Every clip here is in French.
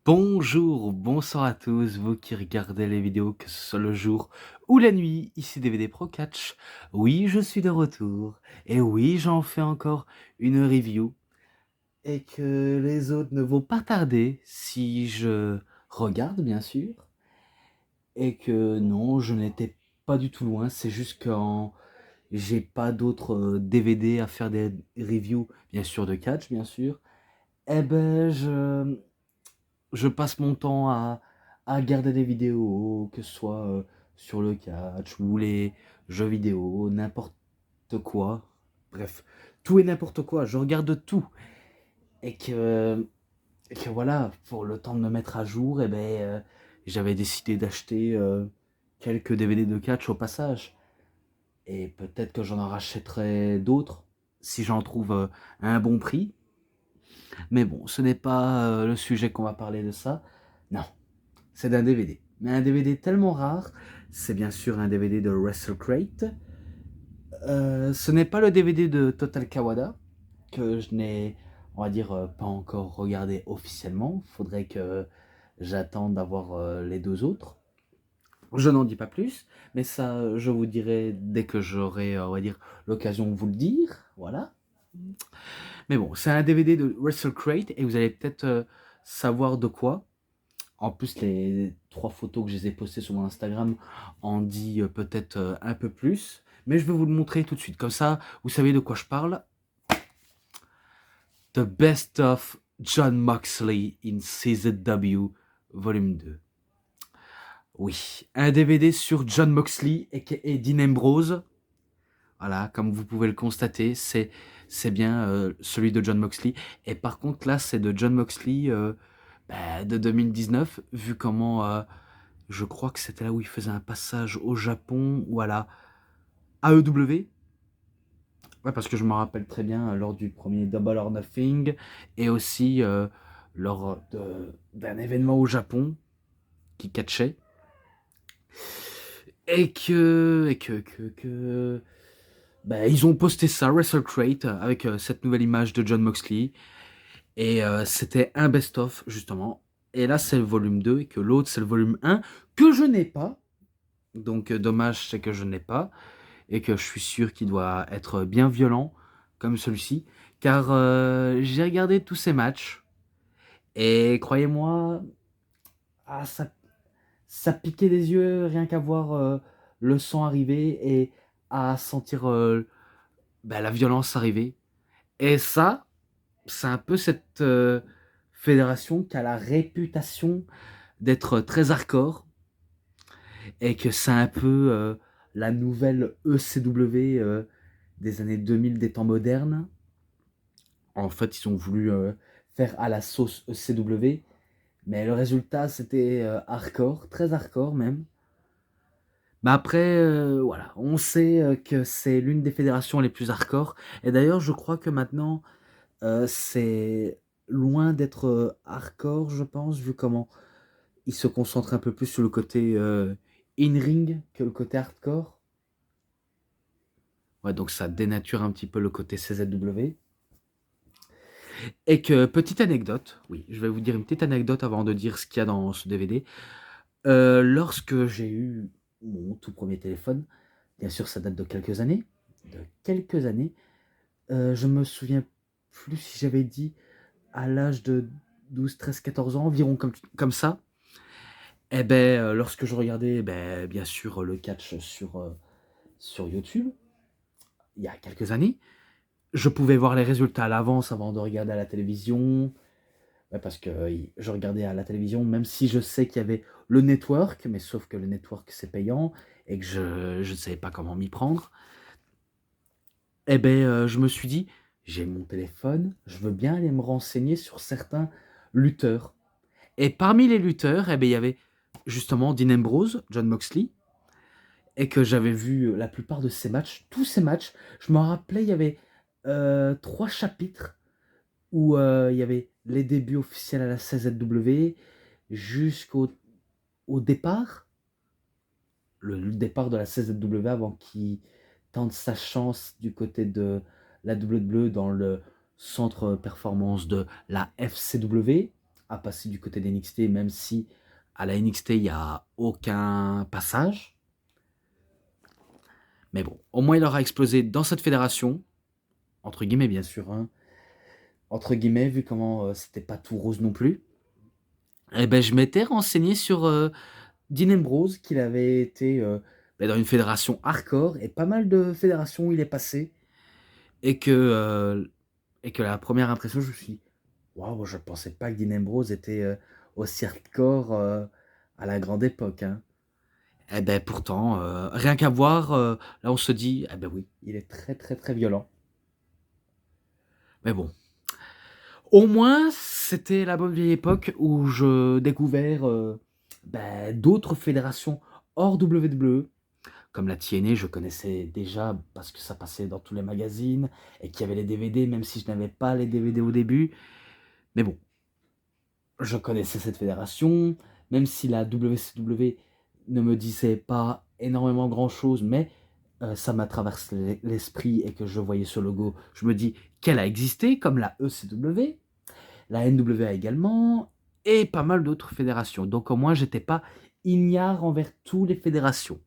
Bonjour, bonsoir à tous, vous qui regardez les vidéos, que ce soit le jour ou la nuit, ici DVD Pro Catch. Oui, je suis de retour, et oui, j'en fais encore une review, et que les autres ne vont pas tarder si je regarde, bien sûr, et que non, je n'étais pas du tout loin, c'est juste quand j'ai pas d'autres DVD à faire des reviews, bien sûr, de catch, bien sûr, eh ben, je passe mon temps à regarder des vidéos, que ce soit sur le catch ou les jeux vidéo, n'importe quoi. Bref, tout et n'importe quoi. Je regarde tout. Et que voilà, pour le temps de me mettre à jour, j'avais décidé d'acheter quelques DVD de catch au passage. Et peut-être que j'en rachèterai d'autres si j'en trouve à un bon prix. Mais bon, ce n'est pas le sujet qu'on va parler de ça. Non, c'est d'un DVD. Mais un DVD tellement rare, c'est bien sûr un DVD de WrestleCrate. Ce n'est pas le DVD de Total Kawada, que je n'ai, on va dire, pas encore regardé officiellement. Faudrait que j'attende d'avoir les deux autres. Je n'en dis pas plus, mais ça, je vous dirai dès que j'aurai, on va dire, l'occasion de vous le dire. Voilà. Mais bon, c'est un DVD de WrestleCrate et vous allez peut-être savoir de quoi. En plus, les trois photos que je les ai postées sur mon Instagram en dit peut-être un peu plus. Mais je vais vous le montrer tout de suite. Comme ça, vous savez de quoi je parle. The Best of John Moxley in CZW Volume 2. Oui, un DVD sur John Moxley et Dean Ambrose. Voilà, comme vous pouvez le constater, c'est bien celui de John Moxley. Et par contre, là, c'est de John Moxley de 2019, vu comment je crois que c'était là où il faisait un passage au Japon ou à la AEW. Ouais, parce que je me rappelle très bien lors du premier Double or Nothing et aussi lors d'un événement au Japon qui catchait. Et que ils ont posté ça, WrestleCrate, avec cette nouvelle image de John Moxley. Et c'était un best-of, justement. Et là, c'est le volume 2 et que l'autre, c'est le volume 1 que je n'ai pas. Donc, dommage, c'est que je n'ai pas. Et que je suis sûr qu'il doit être bien violent, comme celui-ci. Car j'ai regardé tous ces matchs. Et croyez-moi, ah, ça piquait des yeux rien qu'à voir le sang arriver et à sentir la violence arriver. Et ça, c'est un peu cette fédération qui a la réputation d'être très hardcore et que c'est un peu la nouvelle ECW des années 2000 des temps modernes. En fait, ils ont voulu faire à la sauce ECW, mais le résultat, c'était hardcore, très hardcore même. Mais après, voilà, on sait que c'est l'une des fédérations les plus hardcore. Et d'ailleurs, je crois que maintenant, c'est loin d'être hardcore, je pense, vu comment il se concentre un peu plus sur le côté in-ring que le côté hardcore. Ouais, donc ça dénature un petit peu le côté CZW. Et que, petite anecdote, oui, je vais vous dire une petite anecdote avant de dire ce qu'il y a dans ce DVD. Lorsque j'ai eu mon tout premier téléphone, bien sûr ça date de quelques années, je me souviens plus si j'avais dit à l'âge de 12, 13, 14 ans, environ comme ça. Et lorsque je regardais, bien sûr, le catch sur YouTube, il y a quelques années, je pouvais voir les résultats à l'avance avant de regarder à la télévision. Ouais, parce que je regardais à la télévision, même si je sais qu'il y avait le network, mais sauf que le network c'est payant et que je ne savais pas comment m'y prendre. Je me suis dit, j'ai mon téléphone, je veux bien aller me renseigner sur certains lutteurs. Et parmi les lutteurs, il y avait justement Dean Ambrose, John Moxley, et que j'avais vu la plupart de ces matchs, tous ces matchs. Je me rappelais, il y avait 3 chapitres où il y avait les débuts officiels à la CZW jusqu'au départ, le départ de la CZW avant qu'il tente sa chance du côté de la WWE dans le centre performance de la FCW à passer du côté d'NXT, même si à la NXT, il n'y a aucun passage. Mais bon, au moins il aura explosé dans cette fédération, entre guillemets bien sûr, hein, entre guillemets, vu comment c'était pas tout rose non plus. Et ben je m'étais renseigné sur Dean Ambrose, qu'il avait été dans une fédération hardcore, et pas mal de fédérations où il est passé, et que la première impression, je me suis dit, waouh, je pensais pas que Dean Ambrose était aussi hardcore à la grande époque, hein. Eh ben pourtant, rien qu'à voir, là on se dit, eh ben oui, il est très très très violent. Mais bon, au moins c'était la bonne vieille époque où je découvert d'autres fédérations hors WWE, comme la TNA, je connaissais déjà parce que ça passait dans tous les magazines et qu'il y avait les DVD, même si je n'avais pas les DVD au début. Mais bon, je connaissais cette fédération, même si la WCW ne me disait pas énormément grand-chose, mais ça m'a traversé l'esprit et que je voyais ce logo, je me dis qu'elle a existé, comme la ECW, la NWA également, et pas mal d'autres fédérations. Donc au moins, j'étais pas ignare envers toutes les fédérations.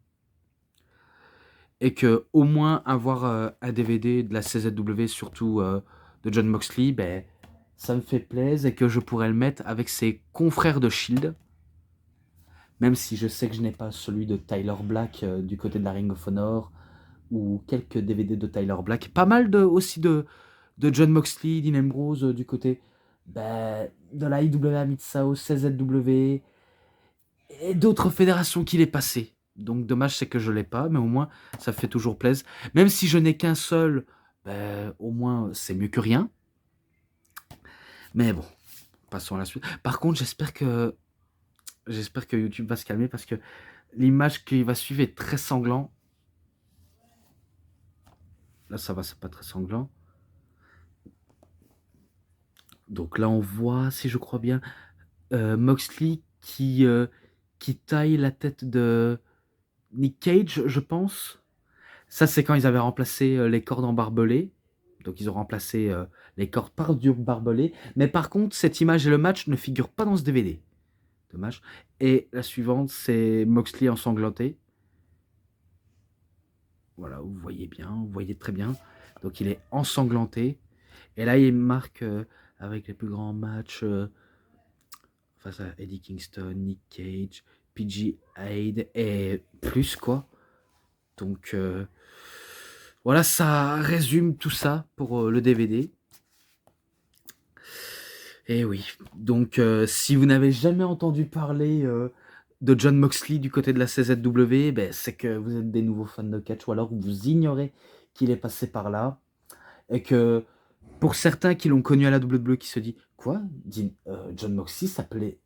Et que au moins avoir un DVD de la CZW, surtout de Jon Moxley, ben, ça me fait plaisir et que je pourrais le mettre avec ses confrères de Shield. Même si je sais que je n'ai pas celui de Tyler Black du côté de la Ring of Honor, ou quelques DVD de Tyler Black. Pas mal aussi de Jon Moxley, Dean Ambrose du côté de la IWA Mid-South, CZW, et d'autres fédérations qu'il est passé. Donc dommage c'est que je l'ai pas, mais au moins ça fait toujours plaisir. Même si je n'ai qu'un seul, au moins c'est mieux que rien. Mais bon, passons à la suite. Par contre, j'espère que YouTube va se calmer parce que l'image qui va suivre est très sanglant. Là ça va, c'est pas très sanglant. Donc là on voit, si je crois bien, Moxley qui taille la tête de Nick Cage, je pense. Ça, c'est quand ils avaient remplacé les cordes en barbelé. Donc, ils ont remplacé les cordes par du barbelé. Mais par contre, cette image et le match ne figurent pas dans ce DVD. Dommage. Et la suivante, c'est Moxley ensanglanté. Voilà, vous voyez bien, vous voyez très bien. Donc, il est ensanglanté. Et là, il marque avec les plus grands matchs face à Eddie Kingston, Nick Cage, PG Hyde et plus, quoi. Donc, voilà, ça résume tout ça pour le DVD. Et oui, donc si vous n'avez jamais entendu parler de Jon Moxley du côté de la CZW, ben, c'est que vous êtes des nouveaux fans de catch, ou alors vous ignorez qu'il est passé par là. Et que pour certains qui l'ont connu à la WWE, qui se disent quoi, Jon Moxley s'appelait,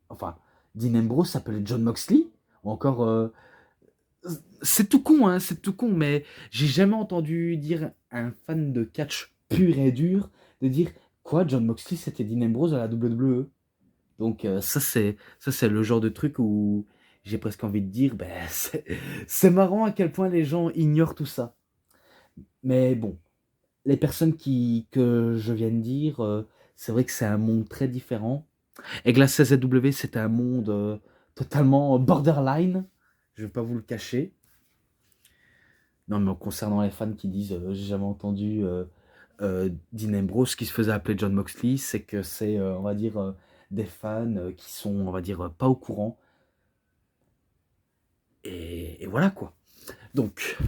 enfin, Dean Ambrose s'appelait Jon Moxley, ou encore c'est tout con, hein, c'est tout con, mais j'ai jamais entendu dire un fan de catch pur et dur de dire quoi, Jon Moxley c'était Dean Ambrose à la WWE. Donc ça c'est le genre de truc où j'ai presque envie de dire c'est marrant à quel point les gens ignorent tout ça. Mais bon, les personnes que je viens de dire, c'est vrai que c'est un monde très différent. Et que la CZW c'est un monde totalement borderline, je vais pas vous le cacher. Non, mais concernant les fans qui disent j'ai jamais entendu Dean Ambrose qui se faisait appeler Jon Moxley, c'est que c'est, on va dire, des fans qui sont, on va dire, pas au courant. Et voilà quoi. Donc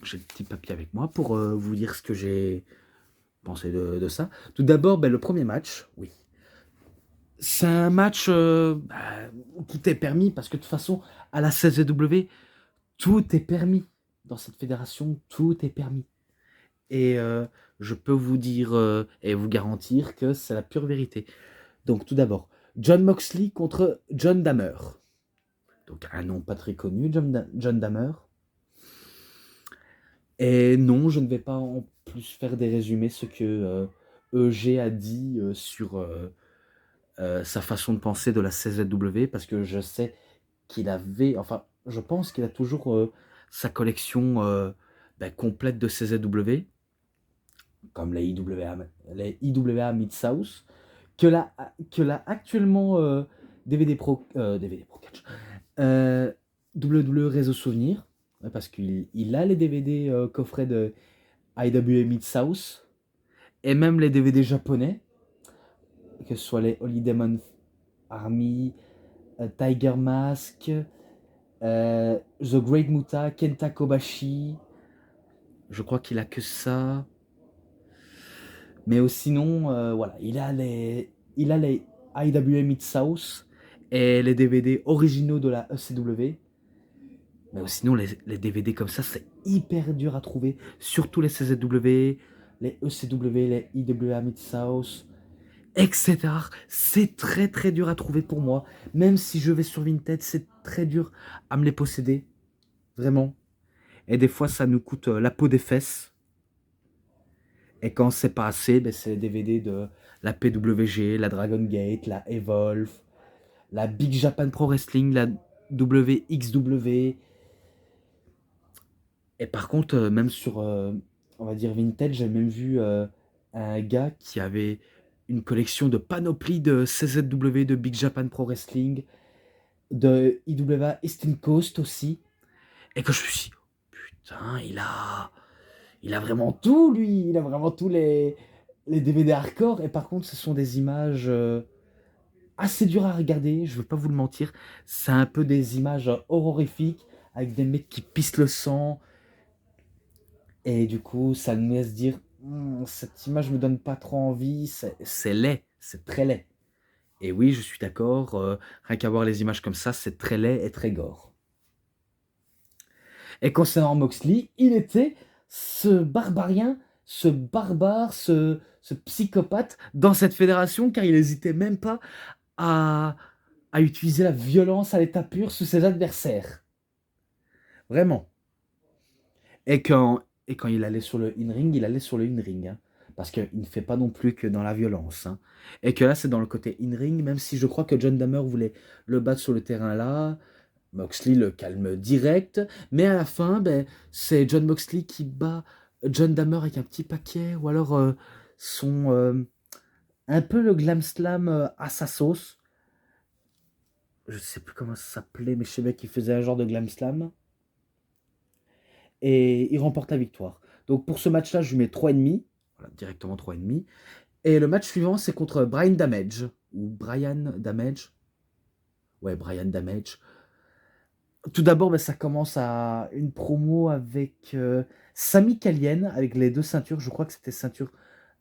j'ai le petit papier avec moi pour vous dire ce que j'ai pensé de ça. Tout d'abord, le premier match, oui. C'est un match où tout est permis parce que de toute façon, à la CZW, tout est permis. Dans cette fédération, tout est permis. Et je peux vous dire et vous garantir que c'est la pure vérité. Donc tout d'abord, Jon Moxley contre John Dahmer. Donc un nom pas très connu, John Dahmer. Et non, je ne vais pas en plus faire des résumés, ce que EG a dit sur sa façon de penser de la CZW, parce que je sais qu'il avait, enfin, je pense qu'il a toujours sa collection complète de CZW, comme les IWA Mid-South, que l'a actuellement DVD Pro Catch, WWE Réseau Souvenir, ouais, parce qu'il a les DVD coffrets de IWA Mid-South, et même les DVD japonais, que ce soit les Holy Demon Army, Tiger Mask, The Great Muta, Kenta Kobashi. Je crois qu'il a que ça. Mais sinon, voilà, il a les IWA Mid-South et les DVD originaux de la ECW. Mais sinon, les DVD comme ça, c'est hyper dur à trouver. Surtout les CZW, les ECW, les IWA Mid-South, etc. C'est très très dur à trouver pour moi. Même si je vais sur Vinted, c'est très dur à me les posséder. Vraiment. Et des fois, ça nous coûte la peau des fesses. Et quand c'est pas assez, ben, c'est les DVD de la PWG, la Dragon Gate, la Evolve, la Big Japan Pro Wrestling, la WXW. Et par contre, même sur, on va dire, Vintage, j'ai même vu un gars qui avait une collection de panoplie de CZW, de Big Japan Pro Wrestling, de IWA Eastern Coast aussi. Et que je me suis dit, putain, il a vraiment tout, lui. Il a vraiment tous les DVD hardcore. Et par contre, ce sont des images assez dures à regarder. Je ne veux pas vous le mentir. C'est un peu des images horrifiques avec des mecs qui pissent le sang. Et du coup, ça me laisse dire, cette image me donne pas trop envie. C'est laid. C'est très laid. Et oui, je suis d'accord. Rien qu'à voir les images comme ça, c'est très laid et très gore. Et concernant Moxley, il était ce barbarien, ce barbare, ce psychopathe dans cette fédération, car il n'hésitait même pas à, à utiliser la violence à l'état pur sur ses adversaires. Vraiment. Et quand il allait sur le in-ring, il allait sur le in-ring. Hein, parce qu'il ne fait pas non plus que dans la violence. Hein. Et que là, c'est dans le côté in-ring, même si je crois que John Dahmer voulait le battre sur le terrain là. Moxley le calme direct, mais à la fin, ben, c'est John Moxley qui bat John Dahmer avec un petit paquet, ou alors un peu le glam slam à sa sauce. Je sais plus comment ça s'appelait, mais je sais bien qu'il faisait un genre de glam slam. Et il remporte la victoire. Donc pour ce match-là, je lui mets 3,5. Voilà, directement 3,5. Et le match suivant, c'est contre Brian Damage. Ou Brian Damage. Ouais, Brian Damage. Tout d'abord, ben, ça commence à une promo avec Sami Callihan, avec les deux ceintures. Je crois que c'était ceinture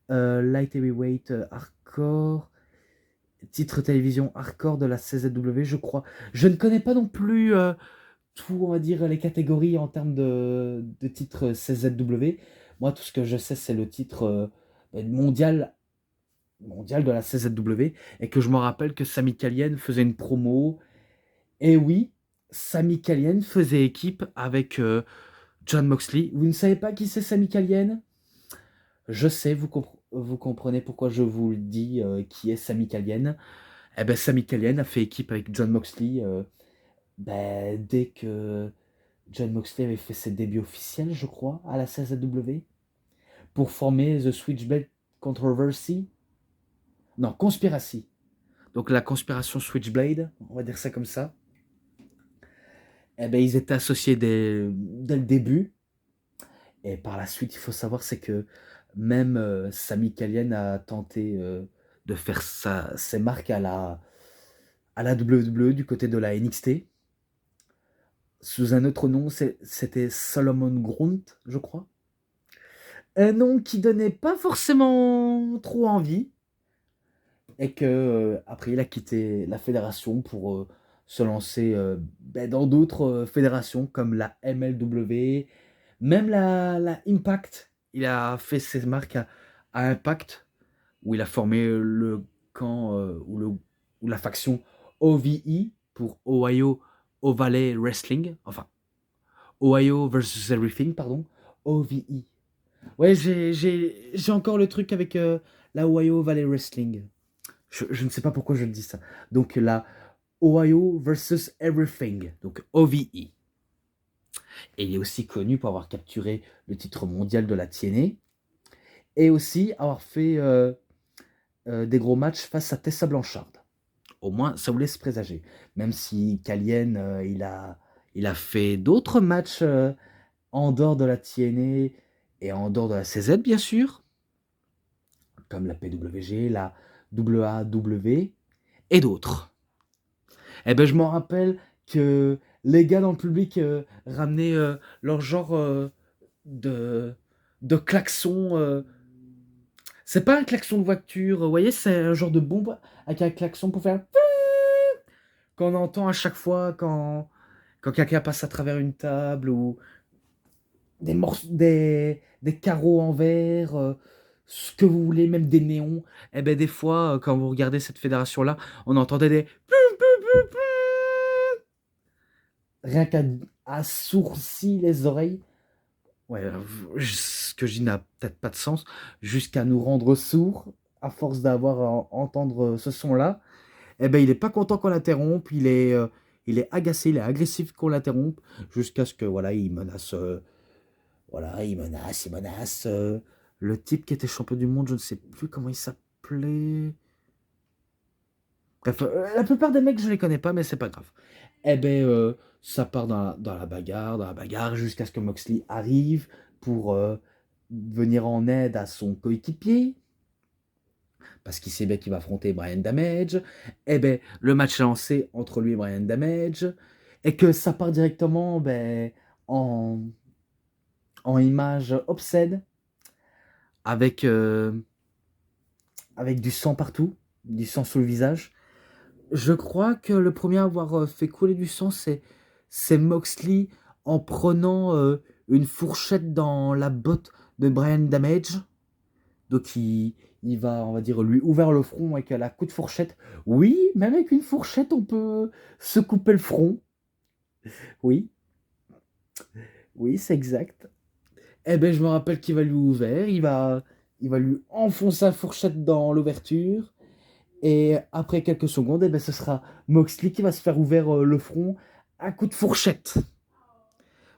Light Heavyweight Hardcore, titre télévision Hardcore de la CZW, je crois. Je ne connais pas non plus tout, on va dire, les catégories en termes de titres CZW. Moi, tout ce que je sais, c'est le titre mondial de la CZW. Et que je me rappelle que Sami Callihan faisait une promo. Et oui, Sami Callihan faisait équipe avec John Moxley. Vous ne savez pas qui c'est Sami Callihan? Je sais, vous comprenez pourquoi je vous le dis, qui est Sami Callihan. Eh ben, Sami Callihan a fait équipe avec John Moxley ben, dès que John Moxley avait fait ses débuts officiels, je crois, à la CZW, pour former The Switchblade Controversy. Non, Conspiracy. Donc la conspiration Switchblade, on va dire ça comme ça. Eh ben, ils étaient associés dès le début. Et par la suite, il faut savoir, c'est que même Sami Callihan a tenté de faire ses marques à la WWE du côté de la NXT. Sous un autre nom, c'était Solomon Grunt, je crois. Un nom qui donnait pas forcément trop envie. Et que après, il a quitté la fédération pour se lancer ben, dans d'autres fédérations comme la MLW, même la Impact. Il a fait ses marques à Impact, où il a formé le camp ou la faction OVE pour Ohio Valley Wrestling. Enfin, Ohio versus Everything, pardon. OVE. Ouais, j'ai encore le truc avec la Ohio Valley Wrestling. Je ne sais pas pourquoi je dis ça. Donc la Ohio versus Everything, donc OVE. Et il est aussi connu pour avoir capturé le titre mondial de la TNA et aussi avoir fait des gros matchs face à Tessa Blanchard. Au moins, ça vous laisse présager. Même si Kalien, il a fait d'autres matchs en dehors de la TNA et en dehors de la CZ, bien sûr, comme la PWG, la WAW et d'autres. Eh ben, je m'en rappelle que les gars dans le public ramenaient leur genre de, de klaxon. C'est pas un klaxon de voiture, vous voyez, c'est un genre de bombe avec un klaxon pour faire qu'on entend à chaque fois quand quelqu'un passe à travers une table ou des carreaux en verre, ce que vous voulez, même des néons. Eh ben des fois, quand vous regardez cette fédération-là, on entendait des rien qu'à sourciller les oreilles. Ouais, ce que je dis n'a peut-être pas de sens, jusqu'à nous rendre sourds à force d'avoir à entendre ce son-là. Eh ben, il est pas content qu'on l'interrompe, il est agacé, il est agressif qu'on l'interrompe, jusqu'à ce que voilà, il menace, il menace le type qui était champion du monde, je ne sais plus comment il s'appelait. Bref, la plupart des mecs je les connais pas, mais c'est pas grave. Eh ben, ça part dans la bagarre, jusqu'à ce que Moxley arrive pour venir en aide à son coéquipier, parce qu'il sait bien qu'il va affronter Brian Damage. Eh ben, le match est lancé entre lui et Brian Damage, et que ça part directement en, en image obscène, avec, avec du sang partout, du sang sur le visage. Je crois que le premier à avoir fait couler du sang, c'est Moxley en prenant une fourchette dans la botte de Brian Damage. Donc il va, on va dire, lui ouvrir le front avec la coup de fourchette. Oui, même avec une fourchette, on peut se couper le front. Oui, oui, c'est exact. Eh ben, je me rappelle qu'il va lui ouvrir, il va lui enfoncer la fourchette dans l'ouverture. Et après quelques secondes, eh ben, ce sera Moxley qui va se faire ouvrir le front à coup de fourchette.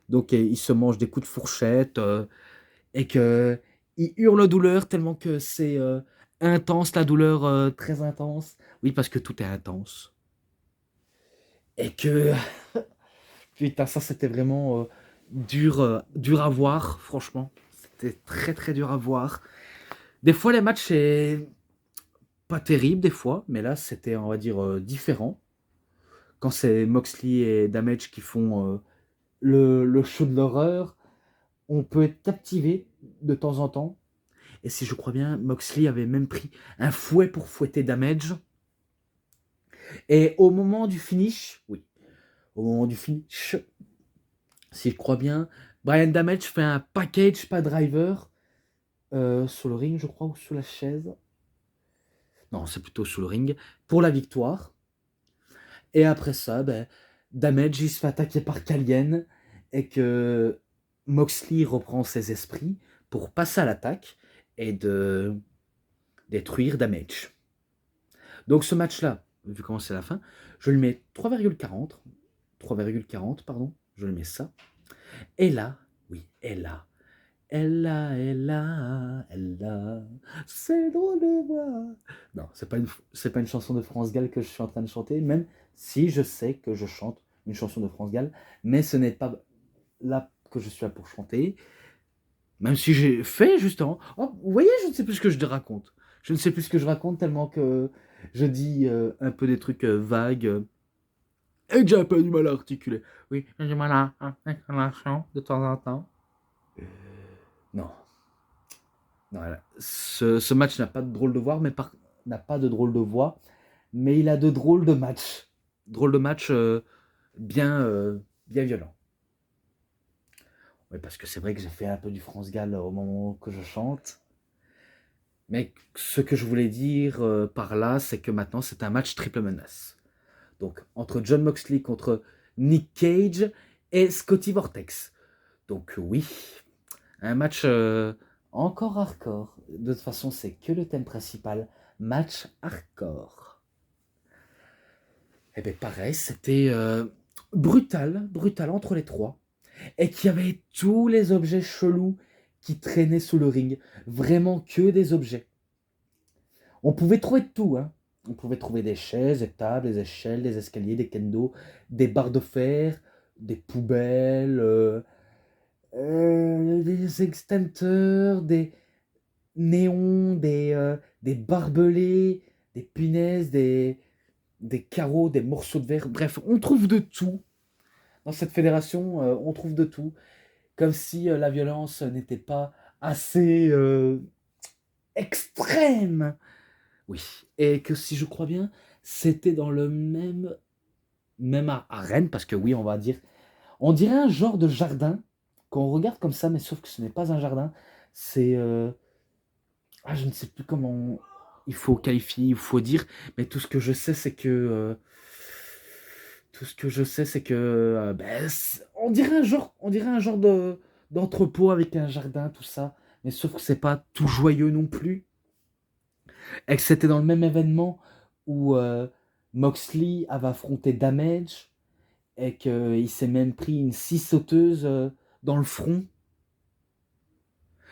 Donc il se mange des coups de fourchette et que il hurle douleur tellement que c'est intense, la douleur très intense. Oui, parce que tout est intense. Et que putain, ça c'était vraiment dur à voir, franchement. C'était très très dur à voir. Des fois les matchs c'est pas terrible des fois, mais là c'était on va dire différent. Quand c'est Moxley et Damage qui font le show de l'horreur, on peut être captivé de temps en temps. Et si je crois bien, Moxley avait même pris un fouet pour fouetter Damage. Et au moment du finish, oui, au moment du finish, si je crois bien, Brian Damage fait un package, pas driver, sur le ring, je crois, ou sous la chaise. Non, c'est plutôt sous le ring, pour la victoire. Et après ça, Damage, il se fait attaquer par Kalien, et que Moxley reprend ses esprits pour passer à l'attaque et de détruire Damage. Donc ce match-là, vu comment c'est la fin, je lui mets 3,40, pardon, je lui mets ça. Et là, oui, elle là, c'est drôle de voir. Non, c'est pas une chanson de France Gall que je suis en train de chanter, même si je sais que je chante une chanson de France Gall, mais ce n'est pas là que je suis là pour chanter. Même si j'ai fait justement. Oh, vous voyez, je ne sais plus ce que je raconte. Je ne sais plus ce que je raconte tellement que je dis un peu des trucs vagues et que j'ai un peu du mal à articuler. Oui, j'ai du mal à articulation de temps en temps. Non, non, ce match n'a pas de drôle de voix, n'a pas de drôle de voix, mais il a de drôles de matchs. Drôles de matchs bien violents. Oui, parce que c'est vrai que j'ai fait un peu du France Gall au moment que je chante. Mais ce que je voulais dire par là, c'est que maintenant, c'est un match triple menace. Donc, entre Jon Moxley contre Nick Cage et Scotty Vortex. Donc, oui, un match encore hardcore. De toute façon, c'est que le thème principal. Match hardcore. Et bien, pareil, c'était brutal entre les trois. Et qu'il y avait tous les objets chelous qui traînaient sous le ring. Vraiment que des objets. On pouvait trouver de tout, hein. On pouvait trouver des chaises, des tables, des échelles, des escaliers, des kendo, des barres de fer, des poubelles, des extincteurs, des néons, des barbelés, des punaises, des carreaux, des morceaux de verre. Bref, on trouve de tout. Dans cette fédération, on trouve de tout. Comme si la violence n'était pas assez extrême. Oui. Et que si je crois bien, c'était dans le même arène, parce que oui, on va dire, on dirait un genre de jardin qu'on regarde comme ça, mais sauf que ce n'est pas un jardin. C'est, je ne sais plus comment il faut qualifier, il faut dire, mais tout ce que je sais, c'est que, ben, on dirait un genre d'entrepôt avec un jardin, tout ça, mais sauf que c'est pas tout joyeux non plus. Et que c'était dans le même événement où Moxley avait affronté Damage et qu'il s'est même pris une scie sauteuse dans le front.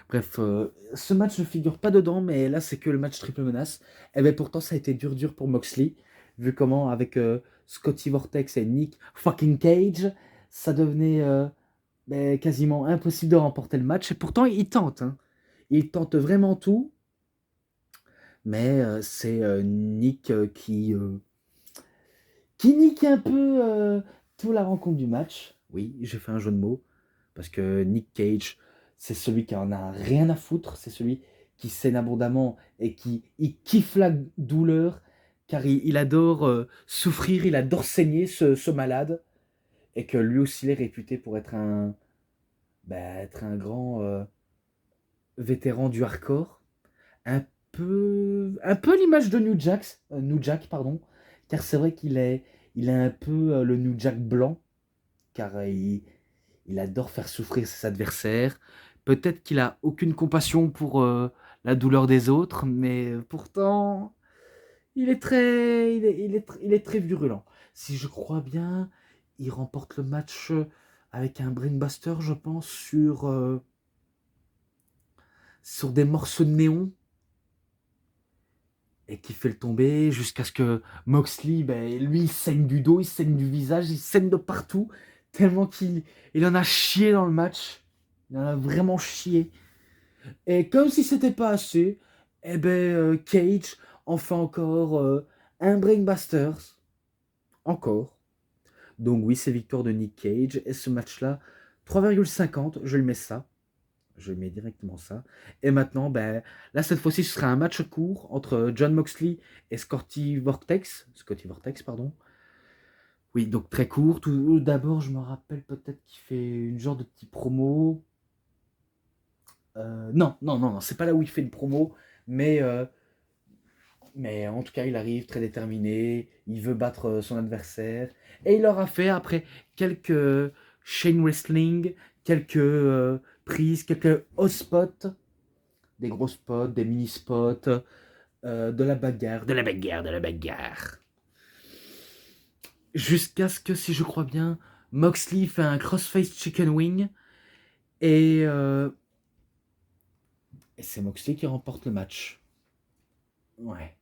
Bref, ce match ne figure pas dedans, mais là c'est que le match triple menace. Et bien pourtant ça a été dur pour Moxley, vu comment avec Scotty Vortex et Nick fucking Cage, ça devenait ben, quasiment impossible de remporter le match. Et pourtant il tente, hein. Il tente vraiment tout, mais c'est Nick qui nique un peu toute la rencontre du match. Oui, j'ai fait un jeu de mots. Parce que Nick Cage, c'est celui qui en a rien à foutre. C'est celui qui saigne abondamment et qui il kiffe la douleur. Car il adore souffrir, il adore saigner, ce malade. Et que lui aussi, il est réputé pour être un grand vétéran du hardcore. Un peu l'image de New Jack, pardon. Car c'est vrai il est un peu le New Jack blanc. Car il adore faire souffrir ses adversaires. Peut-être qu'il a aucune compassion pour la douleur des autres, mais pourtant, il est très virulent. Si je crois bien, il remporte le match avec un brainbuster, je pense, sur des morceaux de néon et qui fait le tomber jusqu'à ce que Moxley, ben, lui, il saigne du dos, il saigne du visage, il saigne de partout, tellement qu'il en a chié dans le match. Il en a vraiment chié. Et comme si c'était pas assez, eh ben, Cage en fait encore un Brainbusters. Encore. Donc oui, c'est victoire de Nick Cage. Et ce match-là, 3,50, je le mets ça. Je mets directement ça. Et maintenant, ben, là, cette fois-ci, ce sera un match court entre John Moxley et Scotty Vortex. Scotty Vortex, pardon. Oui, donc très court. Tout d'abord, je me rappelle peut-être qu'il fait une genre de petit promo. Non, non, non, non, c'est pas là où il fait une promo, mais, euh, mais en tout cas, il arrive très déterminé, il veut battre son adversaire, et il aura fait après quelques chain wrestling, quelques prises, quelques hot spots, des gros spots, des mini spots, de la bagarre, de la bagarre, de la bagarre. Jusqu'à ce que, si je crois bien, Moxley fait un crossface chicken wing, et, euh, et c'est Moxley qui remporte le match. Ouais.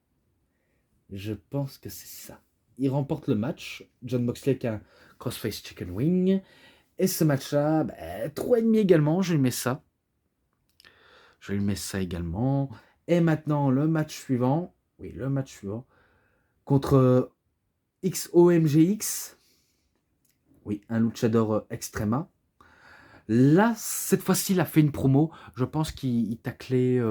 Je pense que c'est ça. Il remporte le match. John Moxley avec un crossface chicken wing. Et ce match-là, 3,5 également. Je lui mets ça. Je lui mets ça également. Et maintenant, le match suivant. Oui, le match suivant. Contre XOMGX. Oui, un luchador Extrema. Là, cette fois-ci, il a fait une promo. Je pense qu'il taclait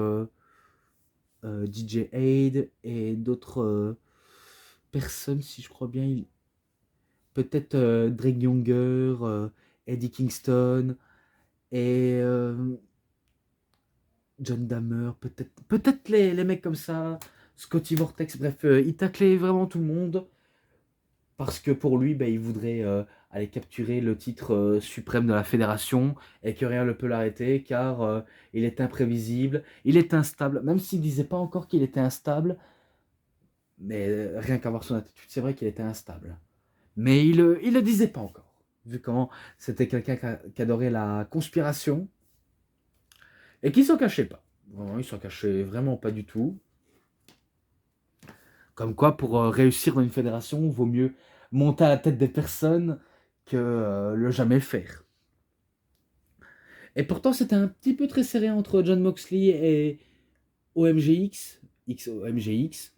DJ Aid et d'autres personnes, si je crois bien. Peut-être Drake Younger, Eddie Kingston et John Dahmer, peut-être les mecs comme ça, Scotty Vortex, bref, il taclait vraiment tout le monde parce que pour lui, il voudrait aller capturer le titre suprême de la fédération et que rien ne peut l'arrêter car il est imprévisible, il est instable, même s'il disait pas encore qu'il était instable, mais rien qu'à voir son attitude, c'est vrai qu'il était instable. Mais il le disait pas encore, vu comment c'était quelqu'un qui adorait la conspiration et qui s'en cachait pas. Vraiment, il s'en cachait vraiment pas du tout. Comme quoi, pour réussir dans une fédération, il vaut mieux monter à la tête des personnes que le jamais faire. Et pourtant, c'était un petit peu très serré entre Jon Moxley et OMGX, XOMGX,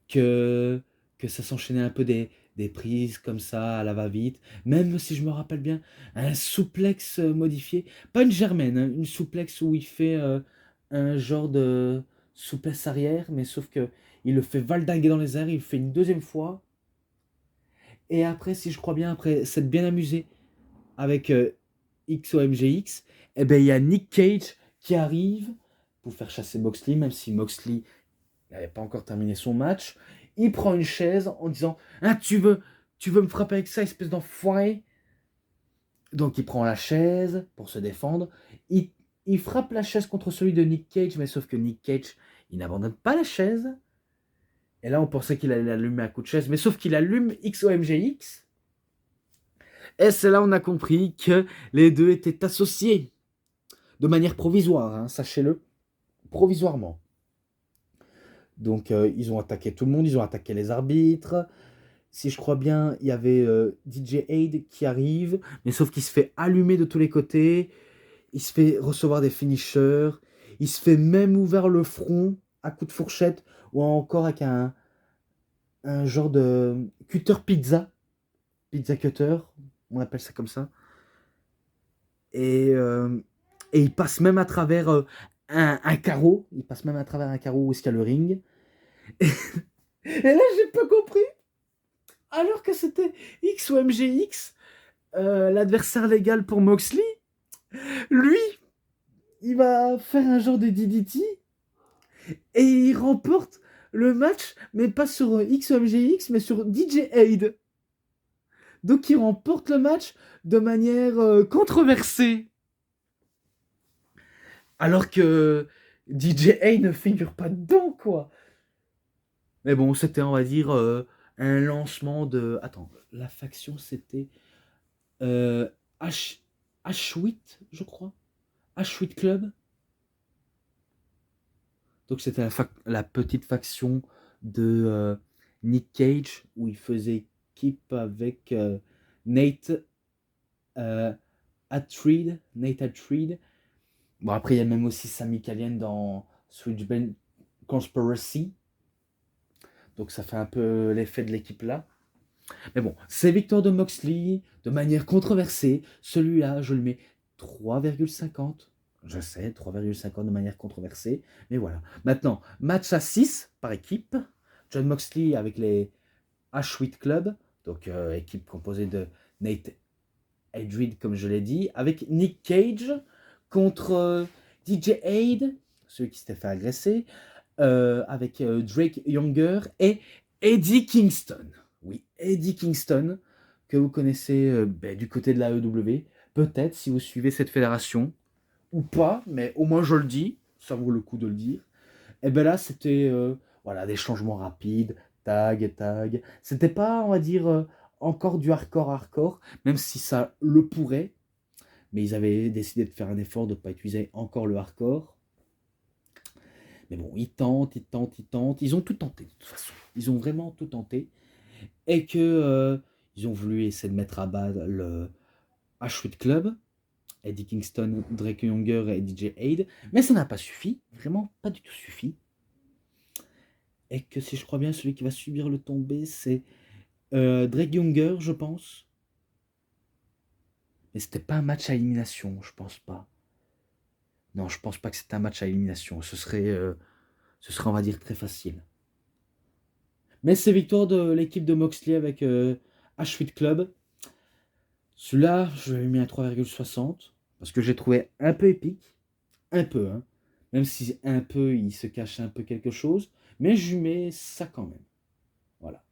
que, que ça s'enchaînait un peu des prises comme ça, à la va-vite. Même si je me rappelle bien, un souplex modifié. Pas une germaine, hein, une souplex où il fait un genre de souplesse arrière, mais sauf que il le fait valdinguer dans les airs, il le fait une deuxième fois. Et après, si je crois bien, après s'être bien amusé avec XOMGX, eh ben, il y a Nick Cage qui arrive pour faire chasser Moxley, même si Moxley n'avait pas encore terminé son match. Il prend une chaise en disant ah, tu veux me frapper avec ça, espèce d'enfoiré. Donc il prend la chaise pour se défendre. Il frappe la chaise contre celui de Nick Cage, mais sauf que Nick Cage, il n'abandonne pas la chaise. Et là, on pensait qu'il allait allumer un coup de chaise, mais sauf qu'il allume XOMGX. Et c'est là on a compris que les deux étaient associés. De manière provisoire, hein, sachez-le. Provisoirement. Donc ils ont attaqué tout le monde, ils ont attaqué les arbitres. Si je crois bien, il y avait DJ Aid qui arrive, mais sauf qu'il se fait allumer de tous les côtés. Il se fait recevoir des finishers. Il se fait même ouvert le front à coups de fourchette ou encore avec un genre de cutter pizza. Pizza cutter, on appelle ça comme ça. Et, euh, et il passe même à travers un carreau. Il passe même à travers un carreau où il y a le ring. Et là, j'ai pas compris. Alors que c'était X ou MGX, l'adversaire légal pour Moxley, lui, il va faire un genre de DDT et il remporte le match, mais pas sur X ou MGX, mais sur DJ Aid. Donc il remporte le match de manière controversée. Alors que DJ Aid ne figure pas dedans, quoi. Mais bon, c'était, on va dire, un lancement de... Attends, la faction, c'était H... H8, je crois. H8 Club. Donc c'était la petite faction de Nick Cage, où il faisait équipe avec Nate Attreed. Nate Attreed. Bon, après, il y a même aussi Sami Callihan dans Switchblade Conspiracy. Donc ça fait un peu l'effet de l'équipe là. Mais bon, c'est victoire de Moxley de manière controversée. Celui-là, je le mets 3,50. Je sais, 3,50 de manière controversée. Mais voilà. Maintenant, match à 6 par équipe. Jon Moxley avec les H8 Club. Donc, équipe composée de Nate Adrid, comme je l'ai dit. Avec Nick Cage contre DJ Aid, celui qui s'était fait agresser. Avec Drake Younger et Eddie Kingston. Oui, Eddie Kingston, que vous connaissez du côté de la AEW. Peut-être si vous suivez cette fédération, ou pas, mais au moins je le dis, ça vaut le coup de le dire. Et bien là, c'était voilà, des changements rapides, tag. C'était pas, on va dire, encore du hardcore, même si ça le pourrait. Mais ils avaient décidé de faire un effort de ne pas utiliser encore le hardcore. Mais bon, ils tentent. Ils ont tout tenté, de toute façon. Ils ont vraiment tout tenté. Et que ils ont voulu essayer de mettre à bas le H8 Club, Eddie Kingston, Drake Younger et DJ Aid. Mais ça n'a pas suffi. Vraiment pas du tout suffi. Et que si je crois bien, celui qui va subir le tombé, c'est Drake Younger, je pense. Mais c'était pas un match à élimination, je pense pas. Non, je pense pas que c'était un match à élimination. Ce serait, on va dire, très facile. Mais c'est victoire de l'équipe de Moxley avec H8 Club. Celui-là, je lui ai mis un 3,60 parce que j'ai trouvé un peu épique. Un peu, hein. Même si un peu, il se cache un peu quelque chose. Mais je lui mets ça quand même. Voilà.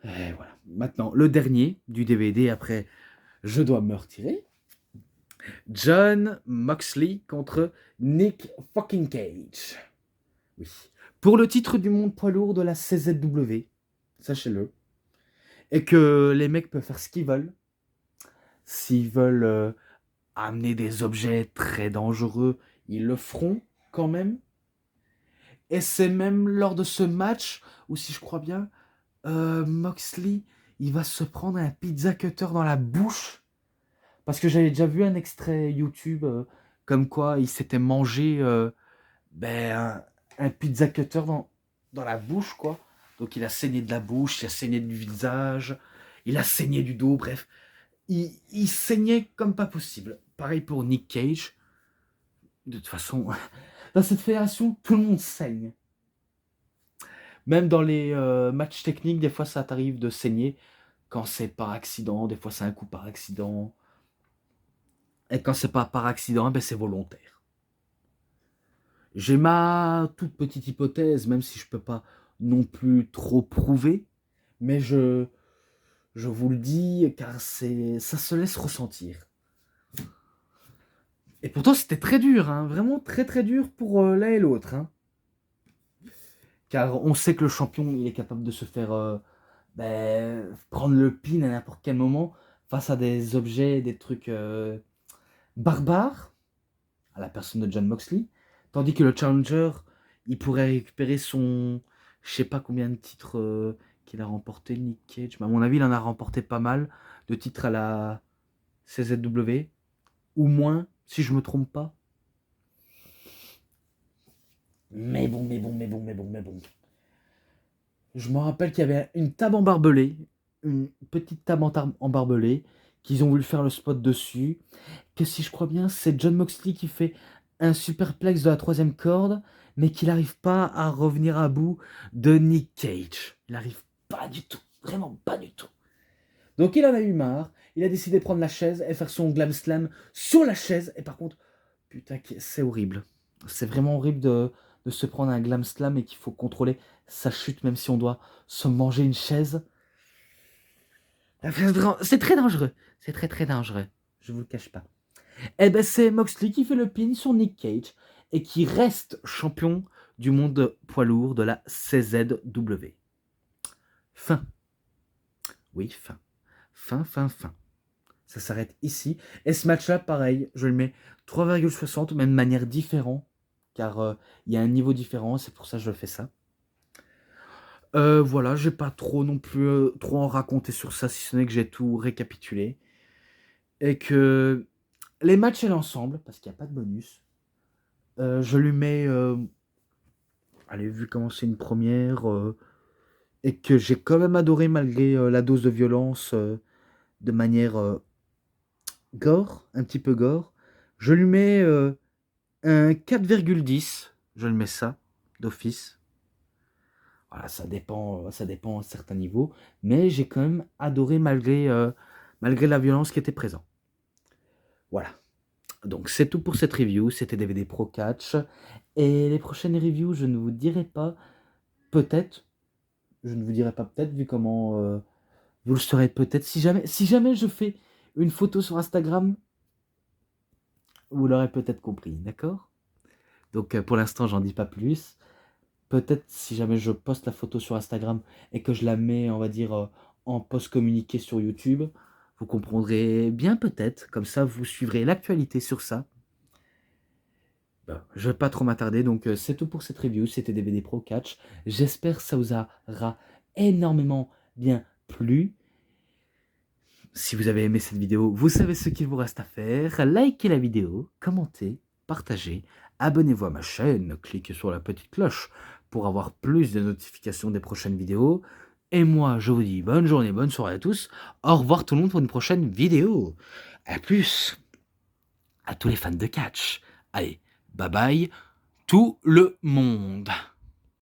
Et voilà. Maintenant, le dernier du DVD, après, je dois me retirer. Jon Moxley contre Nick fucking Cage. Oui. Pour le titre du monde poids lourd de la CZW, sachez-le. Et que les mecs peuvent faire ce qu'ils veulent. S'ils veulent amener des objets très dangereux, ils le feront quand même. Et c'est même lors de ce match où, si je crois bien, Moxley, il va se prendre un pizza cutter dans la bouche. Parce que j'avais déjà vu un extrait YouTube comme quoi il s'était mangé un pizza cutter dans la bouche, quoi. Donc il a saigné de la bouche, il a saigné du visage, il a saigné du dos, bref. Il saignait comme pas possible. Pareil pour Nick Cage. De toute façon, dans cette fédération, tout le monde saigne. Même dans les matchs techniques, des fois ça t'arrive de saigner quand c'est par accident, des fois c'est un coup par accident. Et quand c'est pas par accident, ben c'est volontaire. J'ai ma toute petite hypothèse, même si je peux pas non plus trop prouver, mais je vous le dis car ça se laisse ressentir. Et pourtant c'était très dur, hein, vraiment très très dur pour l'un et l'autre. Hein. Car on sait que le champion il est capable de se faire prendre le pin à n'importe quel moment face à des objets, des trucs barbares, à la personne de Jon Moxley, tandis que le challenger, il pourrait récupérer son, je sais pas combien de titres qu'il a remporté, Nick Cage, mais à mon avis, il en a remporté pas mal de titres à la CZW, ou moins, si je me trompe pas. Mais bon. Je me rappelle qu'il y avait une table en barbelé, une petite table en barbelé, qu'ils ont voulu faire le spot dessus. Que si je crois bien, c'est Jon Moxley qui fait un superplex de la troisième corde, mais qu'il n'arrive pas à revenir à bout de Nick Cage. Il n'arrive pas du tout, vraiment pas du tout. Donc il en a eu marre, il a décidé de prendre la chaise et faire son glam slam sur la chaise. Et par contre, putain, c'est horrible. C'est vraiment horrible de se prendre un glam slam et qu'il faut contrôler sa chute, même si on doit se manger une chaise. C'est très dangereux. C'est très très dangereux. Je vous le cache pas. Eh ben c'est Moxley qui fait le pin sur Nick Cage et qui reste champion du monde poids lourd de la CZW. Fin. Oui, fin. Fin. Ça s'arrête ici. Et ce match-là, pareil, je le mets 3,60, mais de manière différente, car il y a un niveau différent, c'est pour ça que je fais ça. Voilà, j'ai pas trop non plus trop en raconter sur ça, si ce n'est que j'ai tout récapitulé. Et que les matchs et l'ensemble, parce qu'il n'y a pas de bonus, je lui mets... allez, vu comment c'est une première, et que j'ai quand même adoré malgré la dose de violence de manière gore, un petit peu gore, je lui mets un 4,10, je le mets ça, d'office. Voilà, ça dépend à certains niveaux, mais j'ai quand même adoré malgré la violence qui était présente. Voilà. Donc c'est tout pour cette review, c'était DVD Pro Catch. Et les prochaines reviews, je ne vous dirai pas, peut-être, vu comment vous le saurez peut-être. Si jamais je fais une photo sur Instagram, vous l'aurez peut-être compris, d'accord? Donc pour l'instant, j'en dis pas plus. Peut-être si jamais je poste la photo sur Instagram et que je la mets, on va dire, en post communiqué sur YouTube, vous comprendrez bien peut-être, comme ça vous suivrez l'actualité sur ça. Je ne vais pas trop m'attarder, donc c'est tout pour cette review, c'était DVD Pro Catch. J'espère que ça vous aura énormément bien plu. Si vous avez aimé cette vidéo, vous savez ce qu'il vous reste à faire. Likez la vidéo, commentez, partagez, abonnez-vous à ma chaîne, cliquez sur la petite cloche pour avoir plus de notifications des prochaines vidéos. Et moi, je vous dis bonne journée, bonne soirée à tous. Au revoir tout le monde pour une prochaine vidéo. A plus à tous les fans de catch. Allez, bye bye tout le monde.